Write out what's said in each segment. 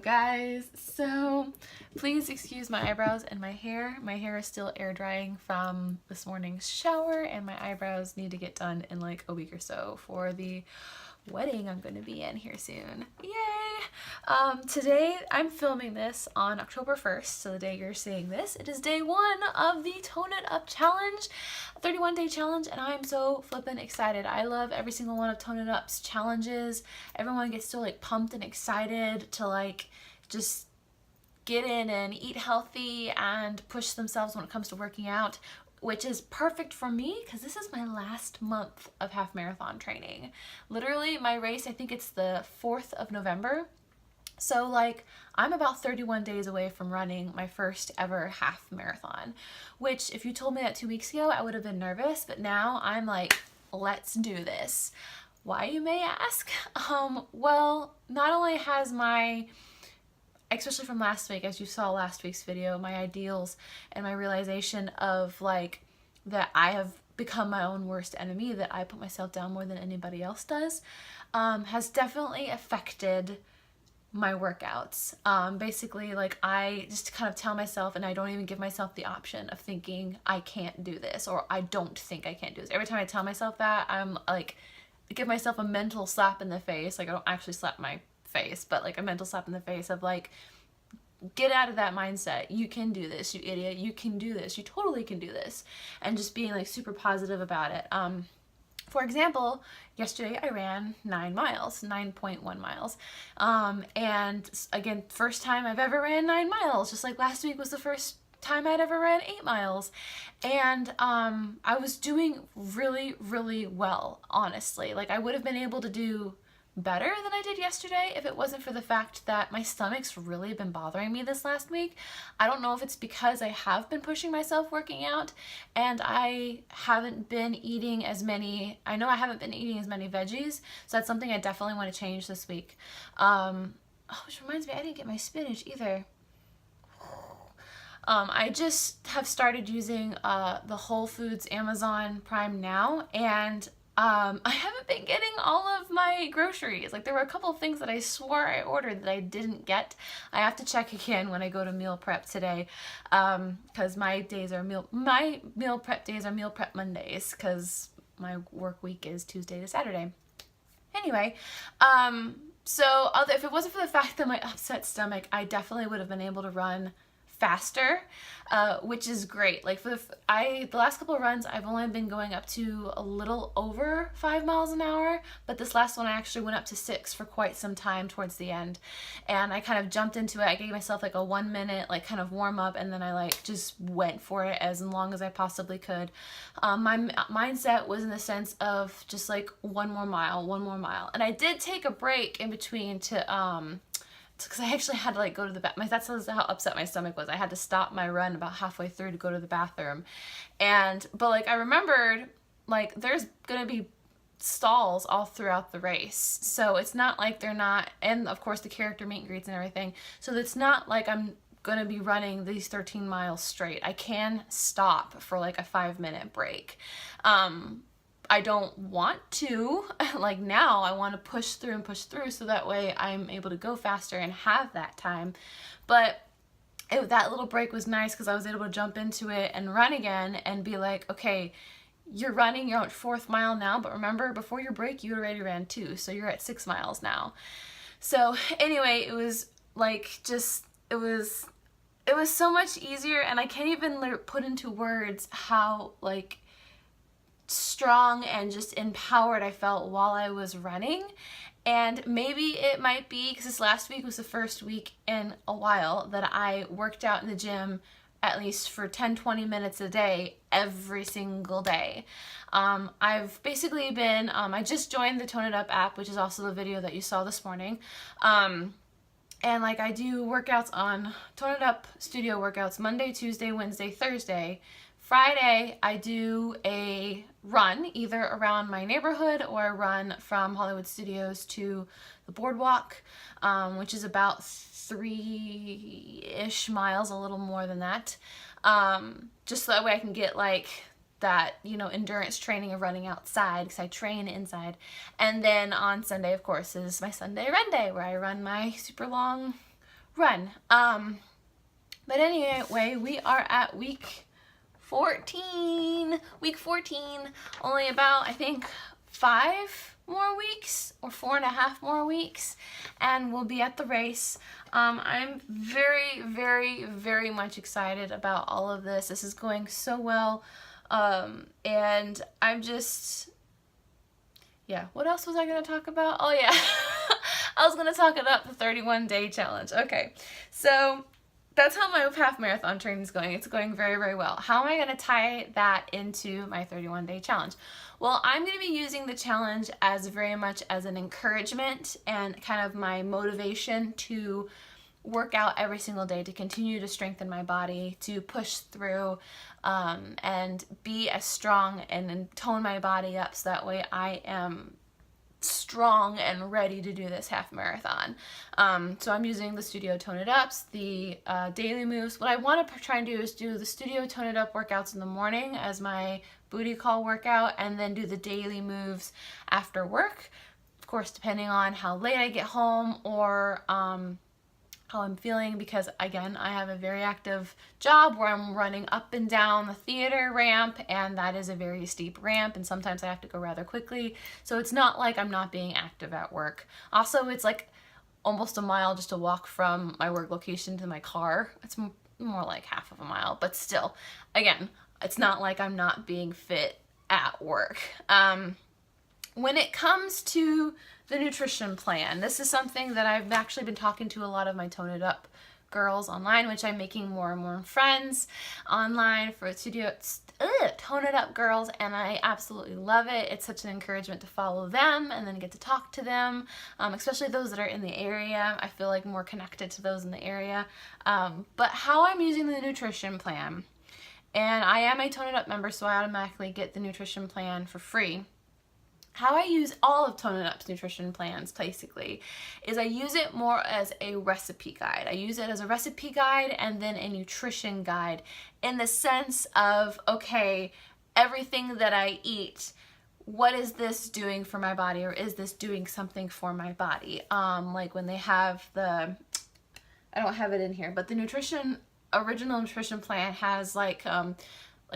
guys? So please excuse my eyebrows and my hair. My hair is still air drying from this morning's shower and my eyebrows need to get done in like a week or so for the wedding I'm going to be in here soon. Yay! Today I'm filming this on October 1st, so the day you're seeing this, it is day one of the Tone It Up Challenge, a 31-day challenge, and I'm so flippin' excited. I love every single one of Tone It Up's challenges. Everyone gets so like pumped and excited to like just get in and eat healthy and push themselves when it comes to working out, which is perfect for me because this is my last month of half marathon training. Literally my race, I think it's the 4th of November. So like I'm about 31 days away from running my first ever half marathon, which if you told me that 2 weeks ago, I would have been nervous, but now I'm like, let's do this. Why, you may ask? Well, not only has my, especially from last week, as you saw last week's video, my ideals and my realization of like that I have become my own worst enemy, that I put myself down more than anybody else does, has definitely affected my workouts. Basically, like I just kind of tell myself, and I don't even give myself the option of thinking I can't do this or I don't think I can't do this. Every time I tell myself that, I'm like, give myself a mental slap in the face. Like I don't actually slap my face, but like a mental slap in the face of like, get out of that mindset. You can do this, you idiot. You can do this. You totally can do this. And just being like super positive about it. For example, yesterday I ran 9 miles, 9.1 miles. And again, first time I've ever ran 9 miles, just like last week was the first time I'd ever ran 8 miles. And I was doing really, really well, honestly. Like I would have been able to do better than I did yesterday if it wasn't for the fact that my stomach's really been bothering me this last week. I don't know if it's because I have been pushing myself working out and I haven't been eating as many, I know I haven't been eating as many veggies, so that's something I definitely want to change this week. Which reminds me, I didn't get my spinach either. I just have started using the Whole Foods Amazon Prime Now, and I haven't been getting all of my groceries. Like there were a couple of things that I swore I ordered that I didn't get. I have to check again when I go to meal prep today, because my meal prep days are meal prep Mondays because my work week is Tuesday to Saturday. Anyway, so if it wasn't for the fact that my upset stomach, I definitely would have been able to run faster, which is great. Like for the last couple of runs, I've only been going up to a little over 5 miles an hour, but this last one I actually went up to 6 for quite some time towards the end, and I kind of jumped into it. I gave myself like a 1 minute like kind of warm up, and then I like just went for it as long as I possibly could. My mindset was in the sense of just like one more mile, and I did take a break in between to because I actually had to like go to the bathroom. That's how upset my stomach was. I had to stop my run about halfway through to go to the bathroom. But like I remembered, like there's gonna be stalls all throughout the race. So it's not like they're not, and of course the character meet and greets and everything. So it's not like I'm gonna be running these 13 miles straight. I can stop for like a 5-minute break. I don't want to, like now I want to push through so that way I'm able to go faster and have that time. But that little break was nice because I was able to jump into it and run again and be like, okay, you're running, you're on 4th mile now, but remember before your break you already ran 2, so you're at 6 miles now. So anyway, it was like it was so much easier, and I can't even put into words how like strong and just empowered I felt while I was running. And maybe it might be because this last week was the first week in a while that I worked out in the gym at least for 10-20 minutes a day every single day. I've basically been, I just joined the Tone It Up app, which is also the video that you saw this morning. And like I do workouts on Tone It Up studio workouts Monday, Tuesday, Wednesday, Thursday. Friday, I do a run either around my neighborhood or a run from Hollywood Studios to the boardwalk, which is about 3-ish miles, a little more than that. Just so that way I can get like that, you know, endurance training of running outside because I train inside. And then on Sunday, of course, is my Sunday run day where I run my super long run. But anyway, we are at week 14. Week 14, only about, I think, 5 more weeks or 4.5 more weeks, and we'll be at the race. I'm very, very, very much excited about all of this. This is going so well, and I'm just, yeah, what else was I going to talk about? Oh yeah, I was going to talk about the 31-day challenge. Okay, so that's how my half marathon training is going. It's going very, very well. How am I going to tie that into my 31-day challenge? Well, I'm going to be using the challenge as very much as an encouragement and kind of my motivation to work out every single day, to continue to strengthen my body, to push through, and be as strong and tone my body up so that way I am strong and ready to do this half marathon. So I'm using the Studio Tone It Ups, the daily moves. What I want to try and do is do the Studio Tone It Up workouts in the morning as my booty call workout, and then do the daily moves after work. Of course, depending on how late I get home or how I'm feeling, because again, I have a very active job where I'm running up and down the theater ramp, and that is a very steep ramp, and sometimes I have to go rather quickly. So it's not like I'm not being active at work. Also, it's like almost a mile just to walk from my work location to my car. It's more like half of a mile, but still, again, it's not like I'm not being fit at work. When it comes to the nutrition plan, this is something that I've actually been talking to a lot of my Tone It Up girls online, which I'm making more and more friends online for Studio Tone It Up girls, and I absolutely love it. It's such an encouragement to follow them and then get to talk to them, especially those that are in the area. I feel like more connected to those in the area. But how I'm using the nutrition plan, and I am a Tone It Up member, so I automatically get the nutrition plan for free. How I use all of Tone It Up's nutrition plans, basically, is I use it more as a recipe guide. I use it as a recipe guide and then a nutrition guide, in the sense of, okay, everything that I eat, what is this doing for my body, or is this doing something for my body? Like when they have the, I don't have it in here, but the original nutrition plan has like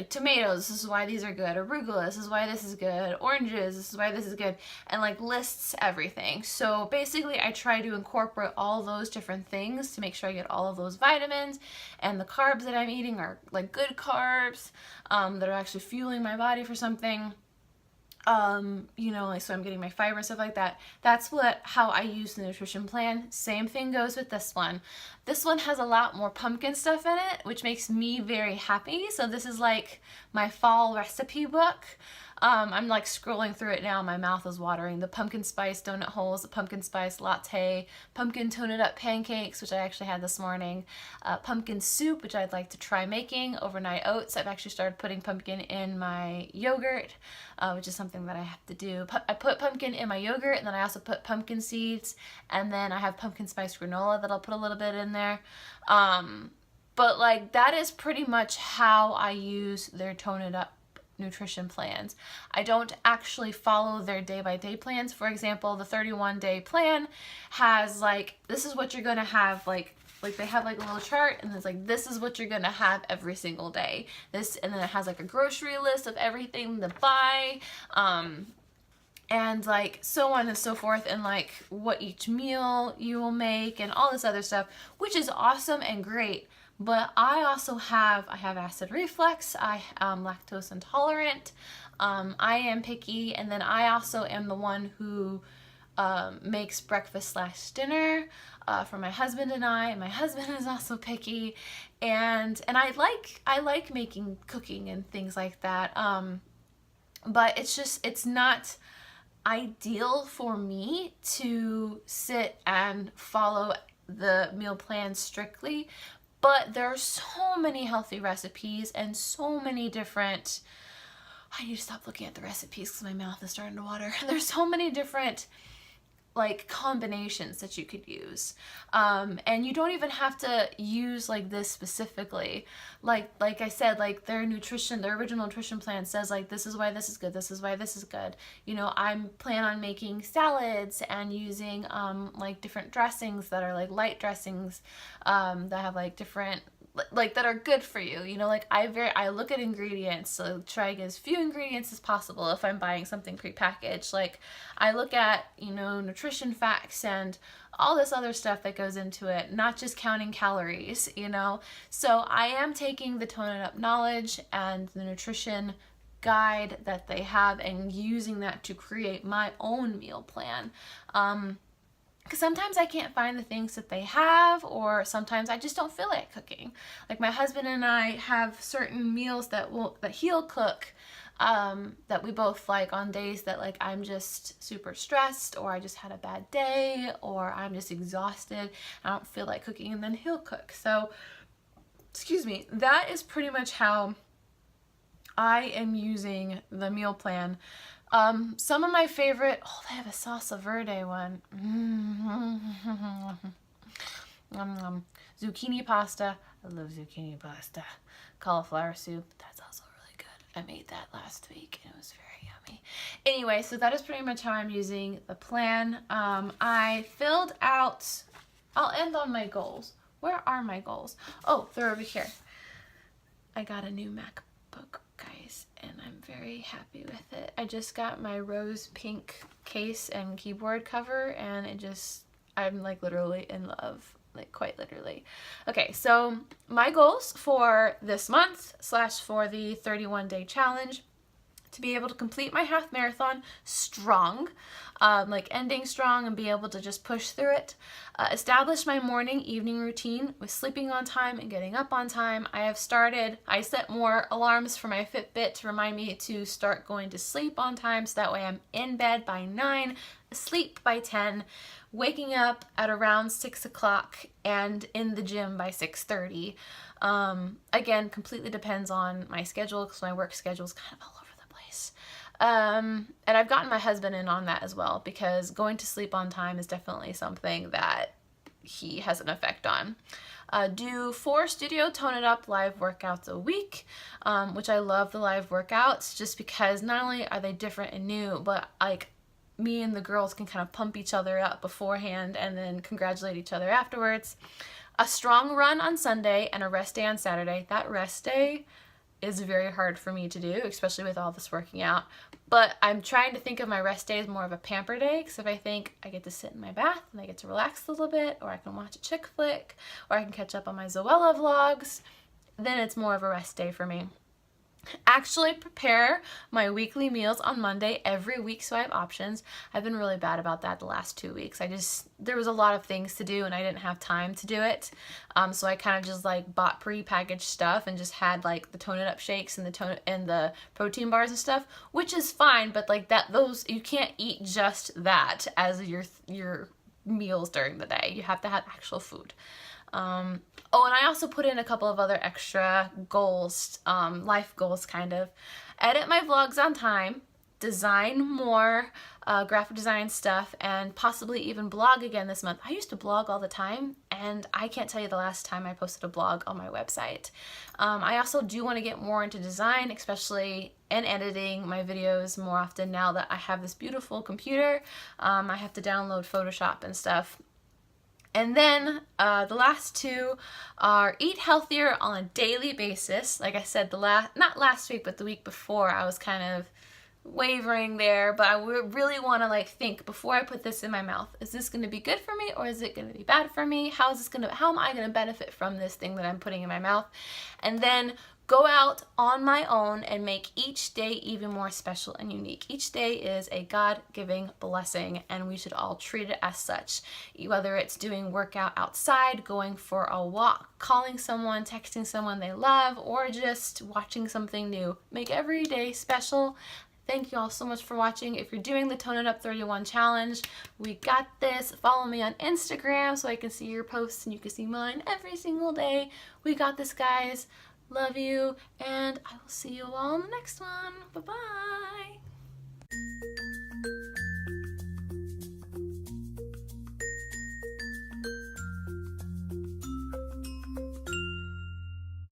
tomatoes, this is why these are good, arugula, this is why this is good, oranges, this is why this is good, and like lists everything. So basically I try to incorporate all those different things to make sure I get all of those vitamins, and the carbs that I'm eating are like good carbs that are actually fueling my body for something. You know, like, so I'm getting my fiber and stuff like that. That's how I use the nutrition plan. Same thing goes with this one. This one has a lot more pumpkin stuff in it, which makes me very happy. So this is like my fall recipe book. I'm like scrolling through it now. My mouth is watering. The pumpkin spice donut holes, the pumpkin spice latte, pumpkin Tone It Up pancakes, which I actually had this morning, pumpkin soup, which I'd like to try making, overnight oats. I've actually started putting pumpkin in my yogurt, which is something that I have to do. I put pumpkin in my yogurt, and then I also put pumpkin seeds, and then I have pumpkin spice granola that I'll put a little bit in there. But like, that is pretty much how I use their Tone It Up nutrition plans. I don't actually follow their day-by-day plans. For example, the 31-day plan has like, this is what you're gonna have, like they have like a little chart, and it's like, this is what you're gonna have every single day. This, and then it has like a grocery list of everything to buy, and like so on and so forth, and like what each meal you will make and all this other stuff, which is awesome and great. But I also have acid reflux, I am lactose intolerant, I am picky, and then I also am the one who makes breakfast/dinner for my husband and I. And my husband is also picky, and I like making cooking and things like that. But it's not ideal for me to sit and follow the meal plan strictly. But there are so many healthy recipes and so many different, I need to stop looking at the recipes because my mouth is starting to water. There's so many different like combinations that you could use, and you don't even have to use like this specifically. Like I said, like their original nutrition plan says like this is why this is good, this is why this is good. You know, I'm plan on making salads and using like different dressings that are like light dressings, that have like different, like that are good for you. You know, like I look at ingredients, so try to get as few ingredients as possible if I'm buying something prepackaged. Like I look at, you know, nutrition facts and all this other stuff that goes into it, not just counting calories, you know. So I am taking the Tone It Up knowledge and the nutrition guide that they have and using that to create my own meal plan. Because sometimes I can't find the things that they have, or sometimes I just don't feel like cooking. Like my husband and I have certain meals that he'll cook, that we both like on days that like I'm just super stressed, or I just had a bad day, or I'm just exhausted, I don't feel like cooking, and then he'll cook. So, excuse me, that is pretty much how I am using the meal plan. Some of my favorite, oh, they have a salsa verde one. Zucchini pasta. I love zucchini pasta. Cauliflower soup. That's also really good. I made that last week and it was very yummy. Anyway, so that is pretty much how I'm using the plan. I filled out, I'll end on my goals. Where are my goals? Oh, they're over here. I got a new MacBook, guys, and I'm very happy with it. I just got my rose pink case and keyboard cover, and I'm like literally in love, like quite literally. Okay, so my goals for this month / for the 31-day challenge: to be able to complete my half marathon strong, like ending strong and be able to just push through it. Establish my morning evening routine with sleeping on time and getting up on time. I set more alarms for my Fitbit to remind me to start going to sleep on time, so that way I'm in bed by 9, asleep by 10, waking up at around 6 o'clock and in the gym by 6:30. Again, completely depends on my schedule, because my work schedule is kind of all over the place. And I've gotten my husband in on that as well, because going to sleep on time is definitely something that he has an effect on. Do 4 studio Tone It Up live workouts a week, which I love the live workouts just because not only are they different and new, but like me and the girls can kind of pump each other up beforehand and then congratulate each other afterwards. A strong run on Sunday and a rest day on Saturday. That rest day is very hard for me to do, especially with all this working out. But I'm trying to think of my rest day as more of a pamper day, because if I think I get to sit in my bath and I get to relax a little bit, or I can watch a chick flick, or I can catch up on my Zoella vlogs, then it's more of a rest day for me. Actually prepare my weekly meals on Monday every week, so I have options. I've been really bad about that the last 2 weeks. There was a lot of things to do and I didn't have time to do it. So I kind of just like bought pre-packaged stuff and just had like the Tone It Up shakes and the protein bars and stuff, which is fine, but like those you can't eat just that as your meals during the day. You have to have actual food. Oh, and I also put in a couple of other extra goals, life goals kind of. Edit my vlogs on time, design more graphic design stuff, and possibly even blog again this month. I used to blog all the time, and I can't tell you the last time I posted a blog on my website. I also do want to get more into design, especially in editing my videos more often now that I have this beautiful computer. I have to download Photoshop and stuff. And then the last 2 are eat healthier on a daily basis. Like I said, not last week, but the week before, I was kind of wavering there, but I really want to like think before I put this in my mouth. Is this going to be good for me, or is it going to be bad for me? How am I going to benefit from this thing that I'm putting in my mouth? And then go out on my own and make each day even more special and unique. Each day is a God-giving blessing, and we should all treat it as such. Whether it's doing workout outside, going for a walk, calling someone, texting someone they love, or just watching something new. Make every day special. Thank you all so much for watching. If you're doing the Tone It Up 31 challenge, we got this. Follow me on Instagram so I can see your posts and you can see mine every single day. We got this, guys. Love you, and I will see you all in the next one. Bye-bye.